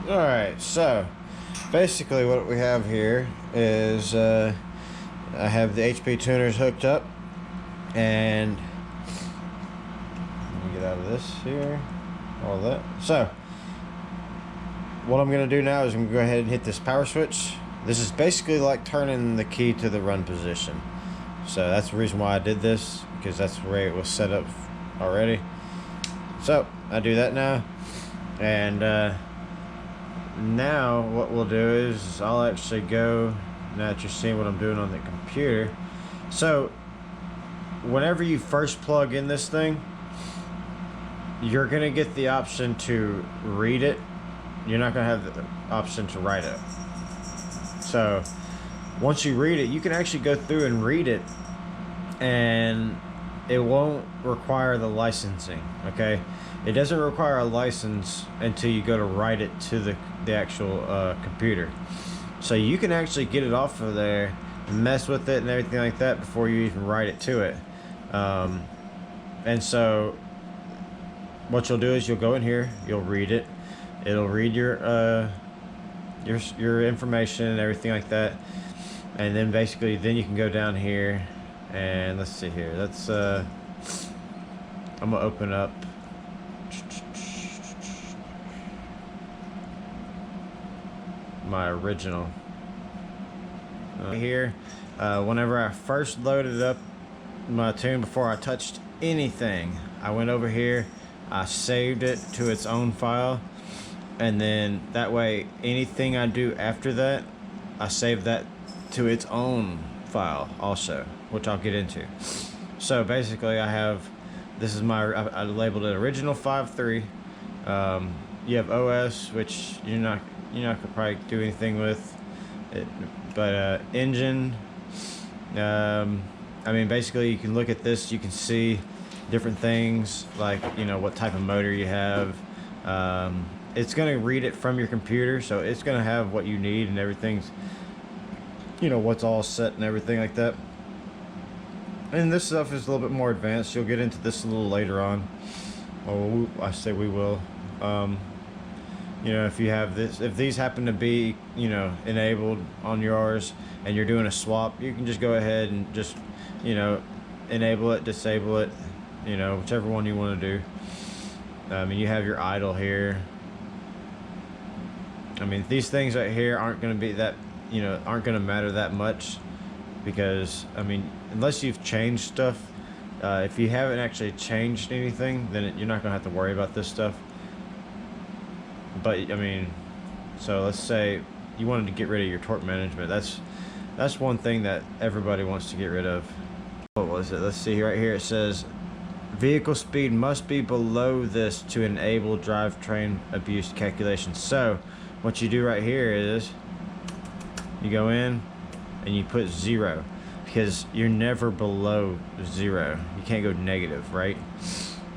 Alright, so basically what we have here is I have the HPTuners hooked up, and let me get out of this here, all that. So what I'm going to do now is I'm going to go ahead and hit this power switch. This is basically like turning the key to the run position. So that's the reason why I did this, because that's the way it was set up already. So I do that now, and now what we'll do is I'll actually go, now that you're seeing what I'm doing on the computer. So whenever you first plug in this thing, you're gonna get the option to read it. You're not gonna have the option to write it. So once you read it, you can actually go through and read it, and it won't require the licensing. Okay, it doesn't require a license until you go to write it to the actual computer. So you can actually get it off of there and mess with it and everything like that before you even write it to it. And so what you'll do is you'll go in here, you'll read it, it'll read your information and everything like that, and then basically then you can go down here and let's see here, that's I'm gonna open up my original here. Whenever I first loaded up my tune, before I touched anything, I went over here, I saved it to its own file, and then that way anything I do after that, I save that to its own file also, which I'll get into. So basically I have, this is my, I labeled it original 5.3. You have OS, which you're not gonna probably do anything with it, but engine, I mean basically you can look at this, you can see different things like, you know, what type of motor you have. It's gonna read it from your computer, so it's gonna have what you need and everything's, you know, what's all set and everything like that. And this stuff is a little bit more advanced. You'll get into this a little later on. Oh, I say we will. You know, if you have this, if these happen to be, you know, enabled on yours and you're doing a swap, you can just go ahead and just, you know, enable it, disable it, you know, whichever one you want to do. And you have your idle here. I mean, these things right here aren't going to be that, you know, aren't going to matter that much, because I mean, unless you've changed stuff, if you haven't actually changed anything, then you're not going to have to worry about this stuff. But I mean, so let's say you wanted to get rid of your torque management. That's one thing that everybody wants to get rid of. What was it? Let's see, right here it says vehicle speed must be below this to enable drivetrain abuse calculations. So what you do right here is you go in and you put 0, because you're never below 0. You can't go negative, right?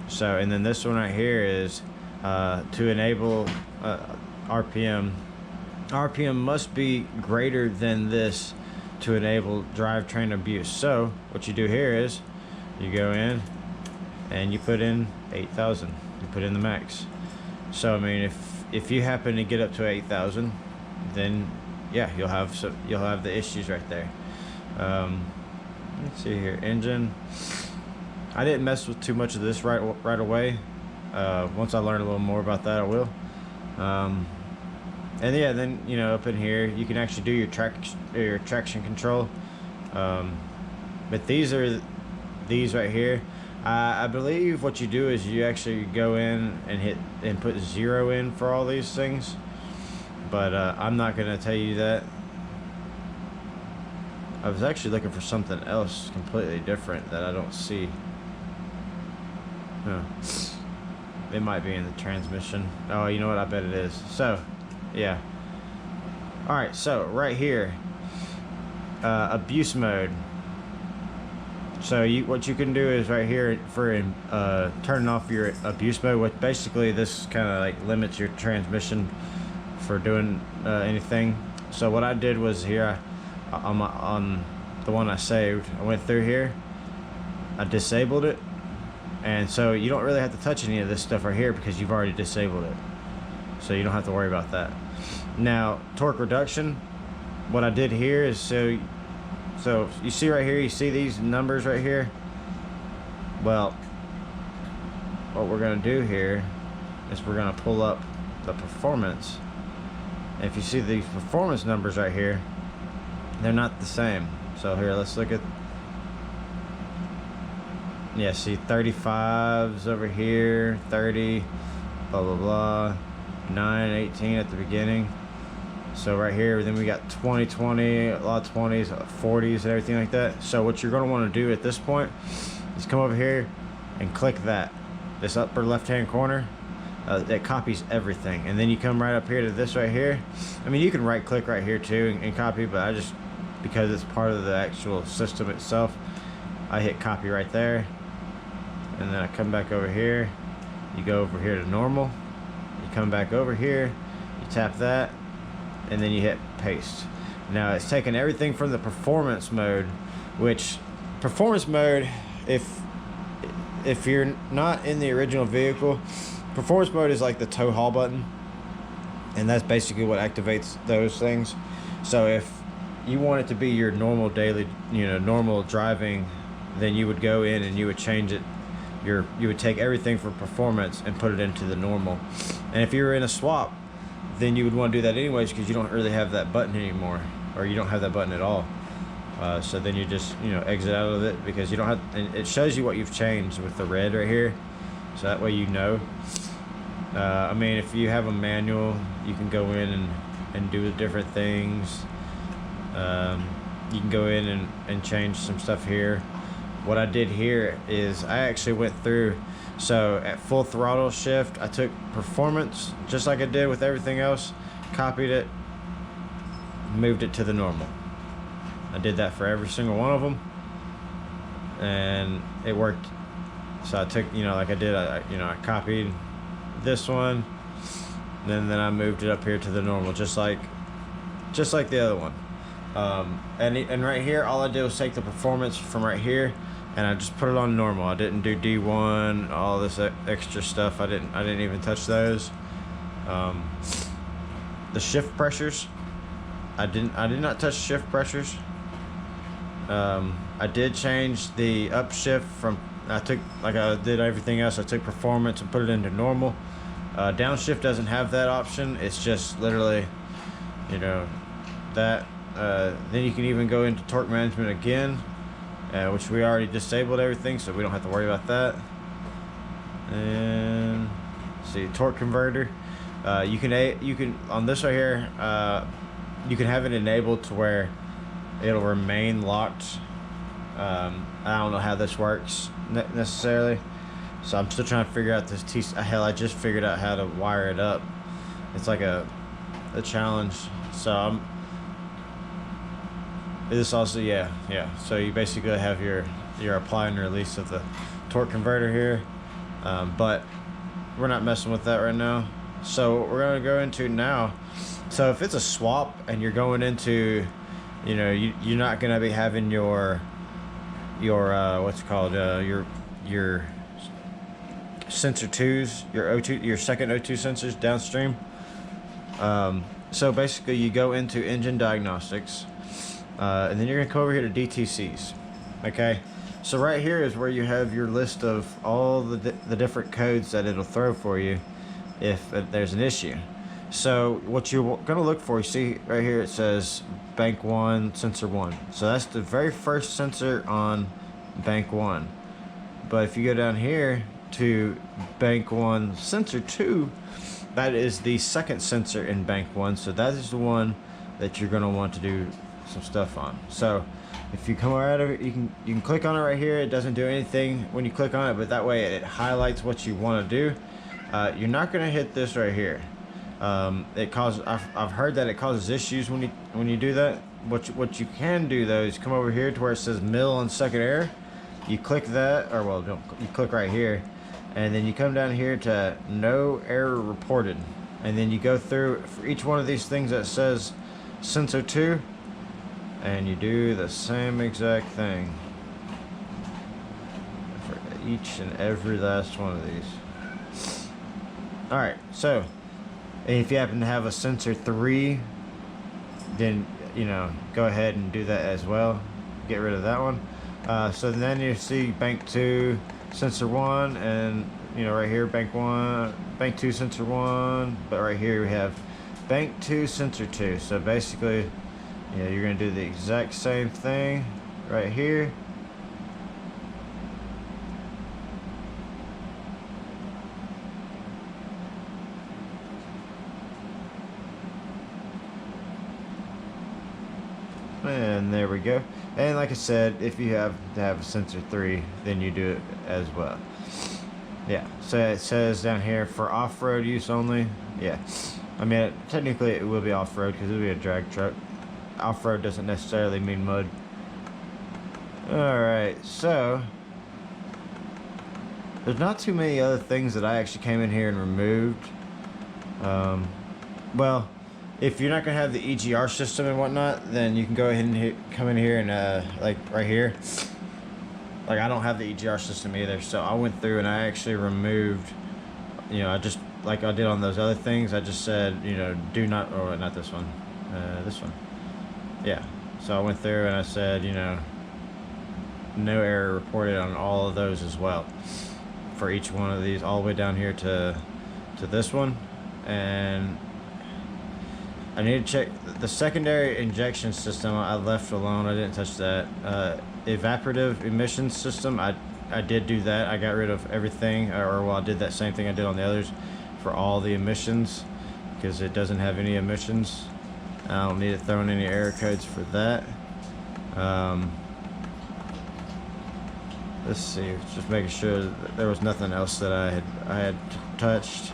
So, and then this one right here is to enable RPM. RPM must be greater than this to enable drivetrain abuse. So what you do here is you go in and you put in 8,000. You put in the max. So I mean, if you happen to get up to 8,000, then yeah, you'll have the issues right there. Let's see here, engine. I didn't mess with too much of this right away. Once I learn a little more about that, I will. And yeah, then, you know, up in here you can actually do your traction control. But these right here, I believe what you do is you actually go in and hit and put 0 in for all these things. But I'm not gonna tell you that. I was actually looking for something else completely different that I don't see. Huh. It might be in the transmission. Oh, you know what? I bet it is. So, yeah. Alright, so right here, abuse mode. So what you can do is right here for turning off your abuse mode, which basically this kind of like limits your transmission for doing anything. So what I did was here, on the one I saved, I went through here, I disabled it, and so you don't really have to touch any of this stuff right here because you've already disabled it. so you don't have to worry about that. Now, torque reduction, what I did here is, so you see right here, you see these numbers right here? Well, what we're gonna do here is we're gonna pull up the performance. If you see these performance numbers right here, they're not the same. So here, let's look at, yeah, see 35s over here, 30, blah blah blah, 9, 18 at the beginning. So right here, then we got 20, 20, a lot of 20s, 40s and everything like that. So what you're gonna wanna do at this point is come over here and click that, this upper left hand corner. That copies everything, and then you come right up here to this right here. I mean, you can right click right here too and copy, but I just, because it's part of the actual system itself, I hit copy right there, and then I come back over here. You go over here to normal, you come back over here, you tap that, and then you hit paste. Now it's taking everything from the performance mode, which performance mode, if you're not in the original vehicle, performance mode is like the tow haul button, and that's basically what activates those things. So if you want it to be your normal daily, normal driving, then you would go in and you would change it. You would take everything from performance and put it into the normal. And if you were in a swap, then you would want to do that anyways, because you don't really have that button anymore, or you don't have that button at all. So then you just exit out of it, because you don't have, and it shows you what you've changed with the red right here, so that way you know. I mean, if you have a manual, you can go in and do the different things. You can go in and change some stuff here. What I did here is I actually went through, so at full throttle shift, I took performance, just like I did with everything else, copied it, moved it to the normal. I did that for every single one of them, and it worked. So I took, like I did, I copied this one, then I moved it up here to the normal, just like the other one. And right here, all I did was take the performance from right here, and I just put it on normal. I didn't do D1, all this extra stuff. I didn't even touch those. The shift pressures, I did not touch shift pressures. I did change the upshift from, I took, like I did everything else, I took performance and put it into normal. Downshift doesn't have that option. It's just literally, that. Then you can even go into torque management again, which we already disabled everything, so we don't have to worry about that. And see, torque converter. You can on this right here, you can have it enabled to where it'll remain locked. I don't know how this works necessarily, so I'm still trying to figure out this hell, I just figured out how to wire it up. It's like a challenge. So this also, yeah. So you basically have your apply and release of the torque converter here, but we're not messing with that right now. So what we're gonna go into now, so if it's a swap and you're going into, you're not gonna be having your what's it called, your sensor 2s, your second O2 sensors downstream. So basically you go into engine diagnostics, and then you're gonna come over here to DTCs. Okay, so right here is where you have your list of all the different codes that it'll throw for you if there's an issue. So what you're gonna look for, you see right here, it says bank 1 sensor 1. So that's the very first sensor on bank 1. But if you go down here to bank 1 sensor 2, that is the second sensor in bank 1. So that is the one that you're gonna want to do some stuff on. So if you come out of it, you can click on it right here. It doesn't do anything when you click on it, but that way it highlights what you want to do. You're not gonna hit this right here. I've heard that it causes issues when you do that. What you can do though is come over here to where it says mill and second air. You click that, or well, you click right here, and then you come down here to no error reported, and then you go through for each one of these things that says sensor 2, and you do the same exact thing for each and every last one of these. Alright, so And if you happen to have a sensor 3, then go ahead and do that as well. Get rid of that one. So then you see bank 2 sensor 1, and right here bank 2 sensor 1, but right here we have bank 2 sensor 2. So basically you're going to do the exact same thing right here. And there we go. And like I said, if you have to have a sensor 3, then you do it as well. Yeah, so it says down here for off-road use only. Yeah, I mean technically it will be off-road because it'll be a drag truck. Off-road doesn't necessarily mean mud. Alright, so there's not too many other things that I actually came in here and removed. Well, if you're not going to have the EGR system and whatnot, then you can go ahead and come in here and like right here. Like I don't have the EGR system either, so I went through and I actually removed, I just, like I did on those other things, I just said, do not, or not this one, this one. Yeah, so I went through and I said, no error reported on all of those as well. For each one of these, all the way down here to this one. And I need to check the secondary injection system. I left alone. I didn't touch that. Evaporative emission system. I did do that. I got rid of everything, or well, I did that same thing I did on the others for all the emissions because it doesn't have any emissions. I don't need to throw in any error codes for that. Let's see. Just making sure that there was nothing else that I had touched.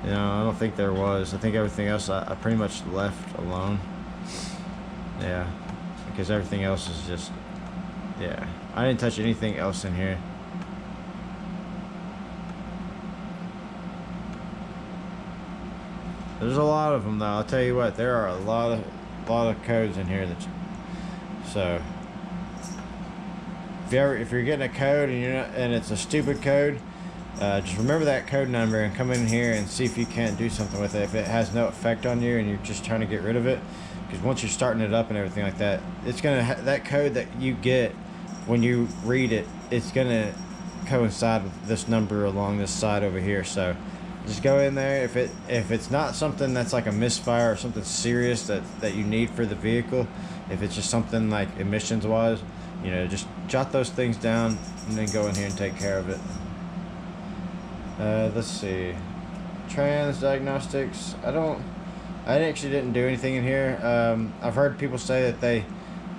I don't think there was. I think everything else I pretty much left alone. Yeah, because everything else is just, yeah. I didn't touch anything else in here. There's a lot of them though. I'll tell you what, there are a lot of codes in here so if you're getting a code and it's a stupid code, just remember that code number and come in here and see if you can't do something with it. If it has no effect on you and you're just trying to get rid of it, because once you're starting it up and everything like that, it's gonna that code that you get when you read it, it's gonna coincide with this number along this side over here. So just go in there. If it's not something that's like a misfire or something serious that you need for the vehicle, if it's just something like emissions wise, just jot those things down and then go in here and take care of it. Let's see, trans diagnostics. I actually didn't do anything in here. I've heard people say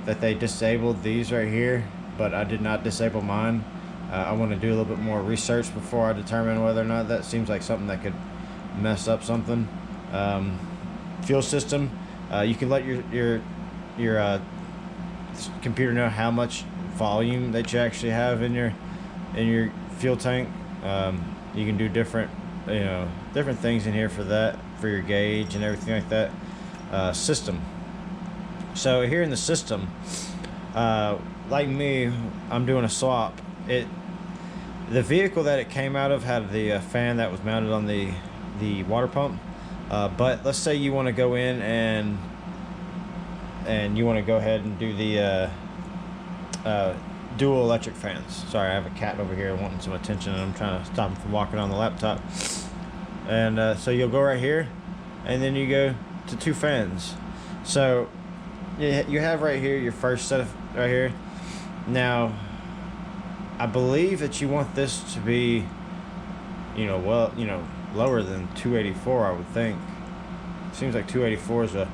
that they disabled these right here, but I did not disable mine. I want to do a little bit more research before I determine whether or not that seems like something that could mess up something. Fuel system. You can let your computer know how much volume that you actually have in your fuel tank. You can do different things in here for that, for your gauge and everything like that. System. So here in the system, like me, I'm doing a swap. The vehicle that it came out of had the fan that was mounted on the water pump. But let's say you want to go in and you want to go ahead and do the dual electric fans. Sorry, I have a cat over here wanting some attention and I'm trying to stop him from walking on the laptop. And so you'll go right here and then you go to 2 fans. So you have right here your first set of right here. Now I believe that you want this to be lower than 284. I would think. Seems like 284 is a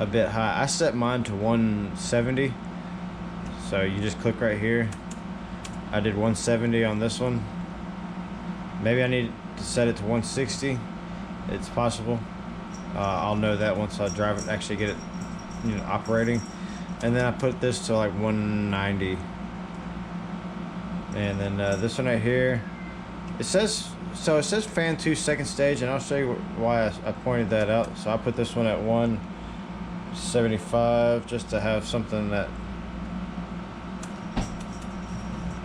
bit high. I set mine to 170. So you just click right here. I did 170 on this one. Maybe I need to set it to 160. It's possible. I'll know that once I drive it, actually get it operating. And then I put this to like 190. And then this one right here, it says fan 2 second stage, and I'll show you why I pointed that out. So I put this one at 175 just to have something that.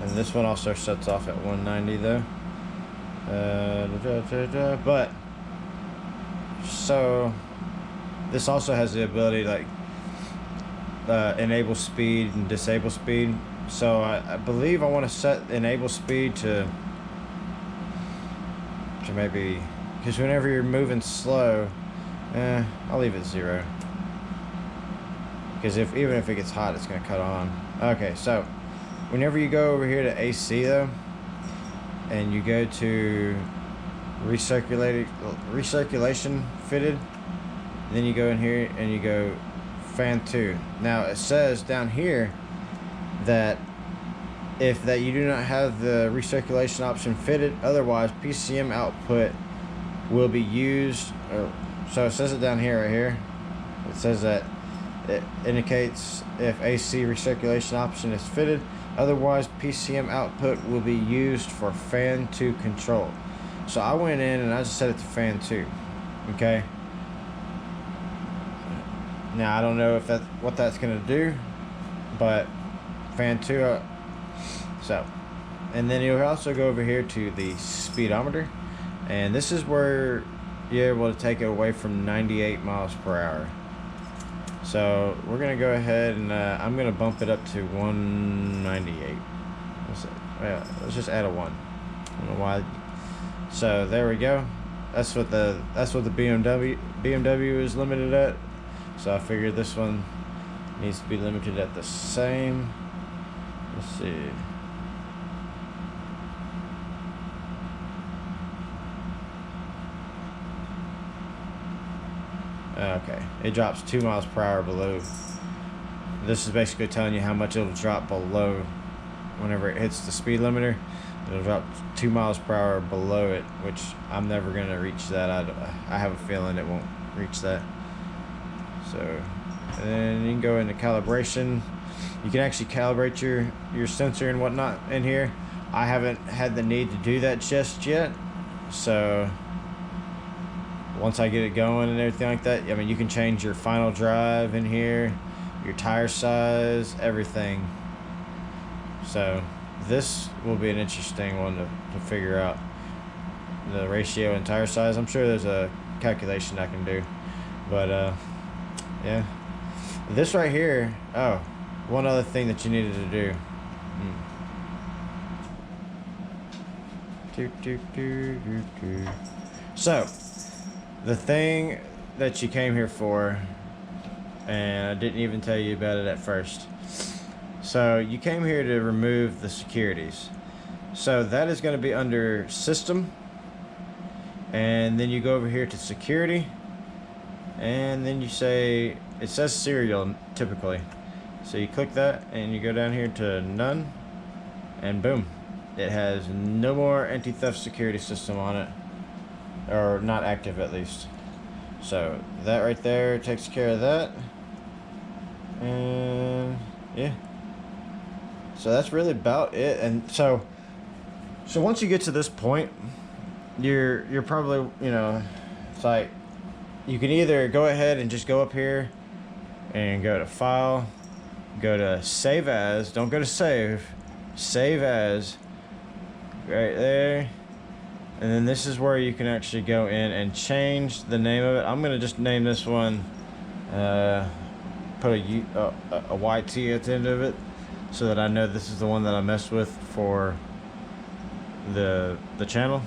And this one also shuts off at 190 though. But So this also has the ability to like enable speed and disable speed. So I believe I want to set enable speed to maybe, because whenever you're moving slow, I'll leave it 0. Because even if it gets hot, it's going to cut on. Okay, so whenever you go over here to AC though, and you go to recirculation fitted, then you go in here and you go fan 2. Now it says down here that if you do not have the recirculation option fitted, otherwise PCM output will be used. So it says it down here, right here. It says that it indicates if AC recirculation option is fitted, otherwise PCM output will be used for fan 2 control. So I went in and I just set it to fan 2. Okay. Now I don't know if what that's gonna do, but fan 2. So, and then you'll also go over here to the speedometer, and this is where you're able to take it away from 98 miles per hour. So we're gonna go ahead and I'm gonna bump it up to 198. Let's just add a 1. I don't know why. So there we go. That's what the BMW is limited at. So I figured this one needs to be limited at the same. Let's see. Okay, it drops 2 miles per hour below. This is basically telling you how much it'll drop below whenever it hits the speed limiter. It'll drop 2 miles per hour below it, which I'm never going to reach that. I have a feeling it won't reach that. So, and then you can go into calibration. You can actually calibrate your sensor and whatnot in here. I haven't had the need to do that just yet. So once I get it going and everything like that, I mean, you can change your final drive in here, your tire size, everything. So this will be an interesting one to figure out, the ratio and tire size. I'm sure there's a calculation I can do, but yeah, this right here. Oh, one other thing that you needed to do. So the thing that you came here for, and I didn't even tell you about it at first. So you came here to remove the securities. So that is going to be under system, and then you go over here to security, and then you say, it says serial typically. So you click that and you go down here to none, and boom, it has no more anti-theft security system on it. Or not active, at least. So that right there takes care of that. And yeah, so that's really about it. And so once you get to this point, you're probably, you know, it's like you can either go ahead and just go up here and go to file, go to save as, don't go to save as, right there. And then this is where you can actually go in and change the name of it. I'm going to just name this one, put a YT at the end of it, so that I know this is the one that I messed with for the channel.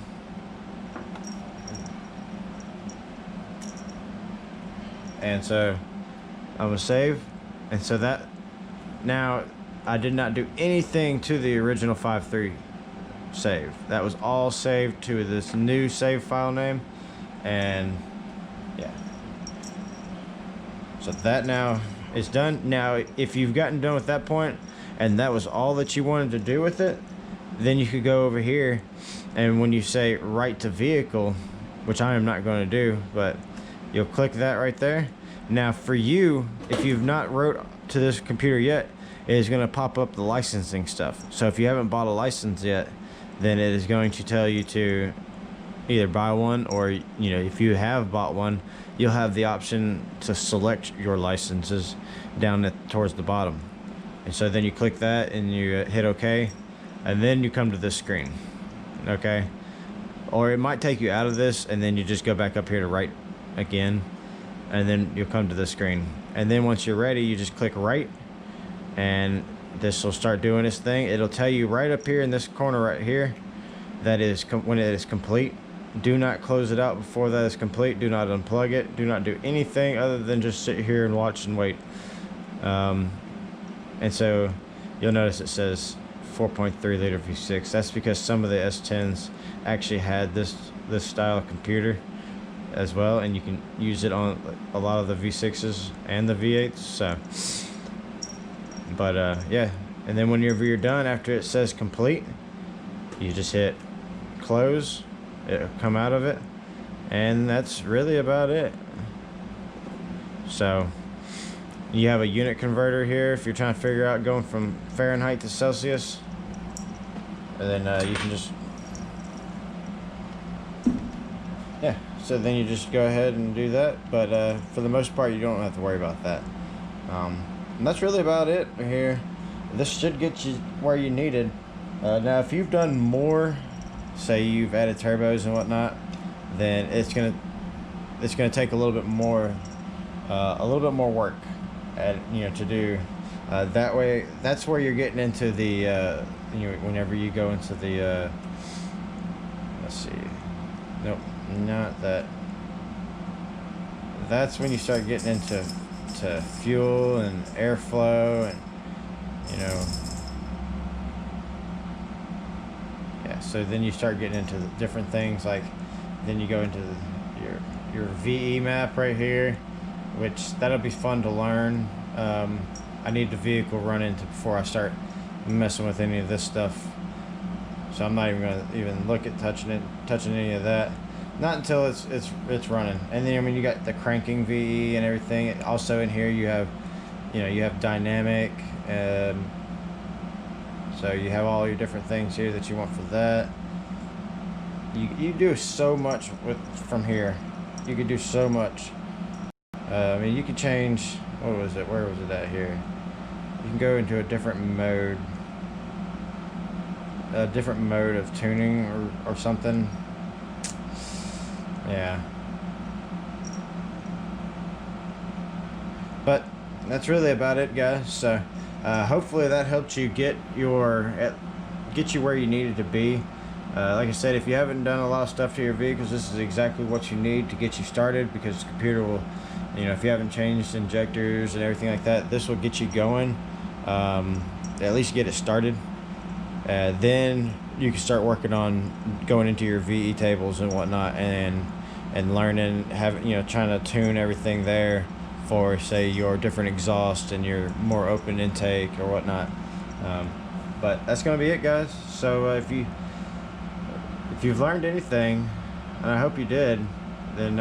And so I'm going to save. And so that, now I did not do anything to the original 5.3 save. That was all saved to this new save file name. And yeah, so that now is done. Now if you've gotten done with that point and that was all that you wanted to do with it, then you could go over here, and when you say write to vehicle, which I am not going to do, but you'll click that right there. Now for you, if you've not wrote to this computer yet, it is going to pop up the licensing stuff. So if you haven't bought a license yet, then it is going to tell you to either buy one, or, you know, if you have bought one, you'll have the option to select your licenses down towards the bottom. And so then you click that and you hit OK, and then you come to this screen. Okay, or it might take you out of this and then you just go back up here to write again, and then you'll come to this screen. And then once you're ready, you just click right, and this will start doing its thing. It'll tell you right up here in this corner right here that is when it is complete. Do not close it out before that is complete. Do not unplug it. Do not do anything other than just sit here and watch and wait. And so you'll notice it says 4.3 liter V6. That's because some of the S10s actually had this style of computer as well, and you can use it on a lot of the V6s and the V8s. So, but yeah, and then whenever you're done, after it says complete, you just hit close. It'll come out of it, and that's really about it. So you have a unit converter here if you're trying to figure out going from Fahrenheit to Celsius, and then you can just, yeah, so then you just go ahead and do that. But for the most part, you don't have to worry about that. And that's really about it here. This should get you where you needed. Now if you've done more, say you've added turbos and whatnot, then it's gonna take a little bit more work to do. That way, that's where you're getting into the whenever you go into the let's see, nope, not that. That's when you start getting into fuel and airflow, and so then you start getting into the different things, like then you go into your VE map right here, which that'll be fun to learn. I need the vehicle running before I start messing with any of this stuff, so I'm not even gonna look at touching any of that, not until it's running. And then you got the cranking VE and everything. Also in here you have dynamic. So you have all your different things here that you want for that. You do so much from here. You could do so much. You could change. What was it? Where was it at here? You can go into a different mode of tuning or something. Yeah. But that's really about it, guys. So hopefully that helped you get you where you needed to be. Like I said, if you haven't done a lot of stuff to your vehicles, this is exactly what you need to get you started, because the computer will, if you haven't changed injectors and everything like that, this will get you going, at least get it started. Then you can start working on going into your VE tables and whatnot, and learning, trying to tune everything there for, say, your different exhaust and your more open intake or whatnot. But that's gonna be it, guys. So if you've learned anything, and I hope you did, then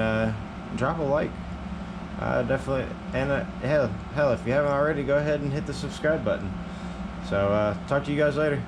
drop a like. Definitely, and hell, if you haven't already, go ahead and hit the subscribe button. So talk to you guys later.